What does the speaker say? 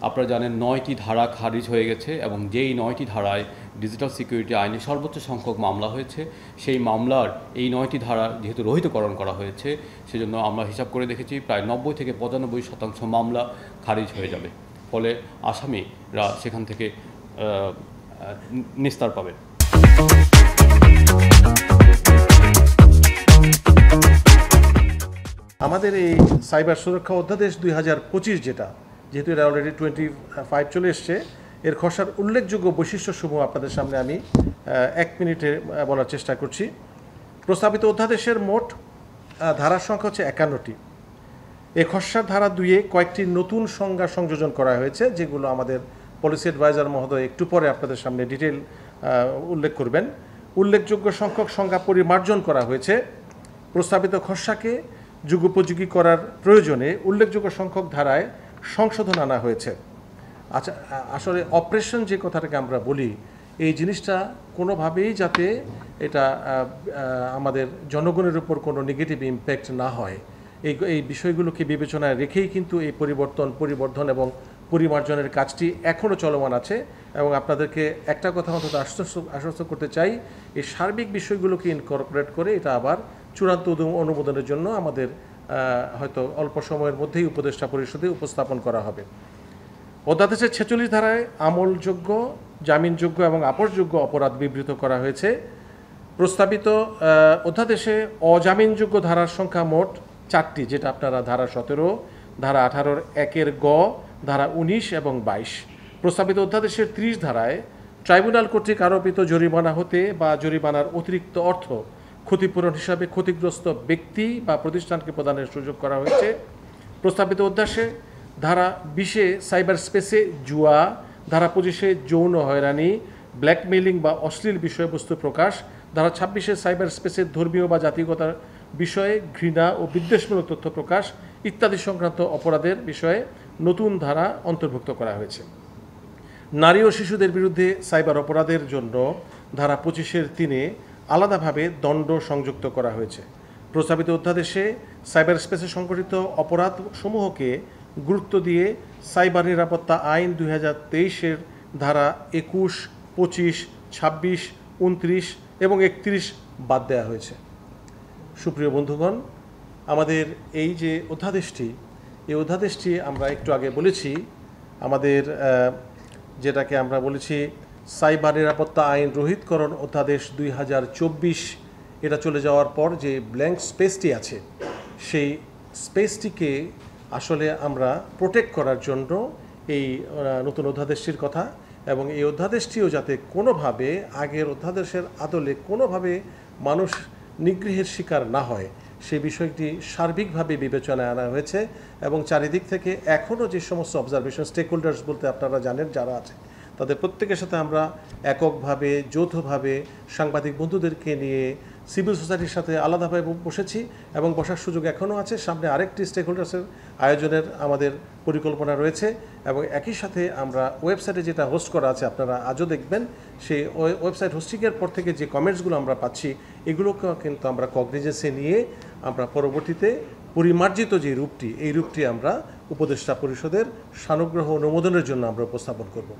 আপনারা জানেন ৯টি ধারা খারিজ হয়ে গেছে এবং যেই ৯টি ধারায় ডিজিটাল সিকিউরিটি আইনে সর্বোচ্চ সংখ্যক মামলা হয়েছে, সেই মামলার এই ৯টি ধারা যেহেতু রহিতকরণ করা হয়েছে, সেজন্য আমরা হিসাব করে দেখেছি প্রায় ৯০ থেকে ৯৫% মামলা খারিজ হয়ে যাবে। ফলে আসামিরা সেখান থেকে নিস্তার পাবে। আমাদের এই সাইবার সুরক্ষা অধ্যাদেশ 2025 যেহেতু এটা অলরেডি 25 চলে এসছে, এর খসড়ার উল্লেখযোগ্য বৈশিষ্ট্যসমূহ আপনাদের সামনে আমি 1 মিনিটে বলার চেষ্টা করছি। প্রস্তাবিত অধ্যাদেশের মোট ধারার সংখ্যা হচ্ছে 51টি। এই খসড়ার ধারা 2-এ কয়েকটি নতুন সংজ্ঞা সংযোজন করা হয়েছে, যেগুলো আমাদের পলিসি অ্যাডভাইজার মহোদয় একটু পরে আপনাদের সামনে ডিটেল উল্লেখ করবেন। উল্লেখযোগ্য সংখ্যক সংজ্ঞা পরিমার্জন করা হয়েছে। প্রস্তাবিত খসড়াকে যুগোপযোগী করার প্রয়োজনে উল্লেখযোগ্য সংখ্যক ধারায় সংশোধন আনা হয়েছে। আচ্ছা, আসলে অপারেশন যে কথাটাকে আমরা বলি, এই জিনিসটা কোনোভাবেই যাতে এটা আমাদের জনগণের উপর কোনো নেগেটিভ ইম্প্যাক্ট না হয়, এই বিষয়গুলোকে বিবেচনায় রেখেই কিন্তু এই পরিবর্ধন এবং পরিমার্জনের কাজটি এখনও চলমান আছে। এবং আপনাদেরকে একটা কথা অন্তত আশ্বস্ত করতে চাই, এই সার্বিক বিষয়গুলোকে ইনকর্পোরেট করে এটা আবার চূড়ান্ত অনুমোদনের জন্য আমাদের হয়তো অল্প সময়ের মধ্যেই উপদেষ্টা পরিষদে উপস্থাপন করা হবে। অধ্যাদেশের 46 ধারায় আমলযোগ্য, জামিনযোগ্য এবং আপোসযোগ্য অপরাধ বিবৃত করা হয়েছে। প্রস্তাবিত অধ্যাদেশে অজামিনযোগ্য ধারার সংখ্যা মোট 4টি, যেটা আপনারা ধারা 17, ধারা 18-র 1-এর গ, ধারা 19 এবং 22। প্রস্তাবিত অধ্যাদেশের 30 ধারায় ট্রাইব্যুনাল কর্তৃক আরোপিত জরিমানা হতে বা জরিমানার অতিরিক্ত অর্থ ক্ষতিপূরণ হিসাবে ক্ষতিগ্রস্ত ব্যক্তি বা প্রতিষ্ঠানকে প্রদানের সুযোগ করা হয়েছে। প্রস্তাবিত অধ্যাদেশে ধারা 20-এ সাইবার স্পেসে জুয়া, ধারা 25-এ যৌন হয়রানি, ব্ল্যাকমেইলিং বা অশ্লীল বিষয়বস্তু প্রকাশ, ধারা 26-এ সাইবার স্পেসে ধর্মীয় বা জাতিগতার বিষয়ে ঘৃণা ও বিদ্বেষমূলক তথ্য প্রকাশ ইত্যাদি সংক্রান্ত অপরাধের বিষয়ে নতুন ধারা অন্তর্ভুক্ত করা হয়েছে। নারী ও শিশুদের বিরুদ্ধে সাইবার অপরাধের জন্য ধারা 25-এর 3-এ আলাদাভাবে দণ্ড সংযুক্ত করা হয়েছে। প্রস্তাবিত অধ্যাদেশে সাইবার স্পেসে সংঘটিত অপরাধ সমূহকে গুরুত্ব দিয়ে সাইবার নিরাপত্তা আইন 2023-এর ধারা 21, 25, 26, 29 এবং 31 বাদ দেওয়া হয়েছে। সুপ্রিয় বন্ধুগণ, আমাদের এই যে অধ্যাদেশটি আমরা একটু আগে বলেছি, আমাদের যেটাকে আমরা বলেছি সাইবার নিরাপত্তা আইন রহিতকরণ অধ্যাদেশ 2024, এটা চলে যাওয়ার পর যে ব্ল্যাঙ্ক স্পেসটি আছে, সেই স্পেসটিকে আসলে আমরা প্রোটেক্ট করার জন্য এই নতুন অধ্যাদেশটির কথা, এবং এই অধ্যাদেশটিও যাতে কোনোভাবে আগের অধ্যাদেশের আদলে কোনোভাবে মানুষ নিগৃহের শিকার না হয়, সেই বিষয়টি সার্বিকভাবে বিবেচনায় আনা হয়েছে। এবং চারিদিক থেকে এখনও যে সমস্ত অবজারভেশন, স্টেক হোল্ডার্স বলতে আপনারা জানেন যারা আছে, তাদের প্রত্যেকের সাথে আমরা এককভাবে, যৌথভাবে, সাংবাদিক বন্ধুদেরকে নিয়ে, সিভিল সোসাইটির সাথে আলাদাভাবে বসেছি এবং বসার সুযোগ এখনও আছে। সামনে আরেকটি স্টেক হোল্ডার্সের আয়োজনের আমাদের পরিকল্পনা রয়েছে। এবং একই সাথে আমরা ওয়েবসাইটে যেটা হোস্ট করা আছে, আপনারা আজও দেখবেন, সেই ওয়েবসাইট হোস্টিংয়ের পর থেকে যে কমেন্টসগুলো আমরা পাচ্ছি, এগুলোকে কিন্তু আমরা কগনিজেন্সে নিয়ে আমরা পরবর্তীতে পরিমার্জিত যে রূপটি, এই রূপটি আমরা উপদেষ্টা পরিষদের সানুগ্রহ অনুমোদনের জন্য আমরা উপস্থাপন করব।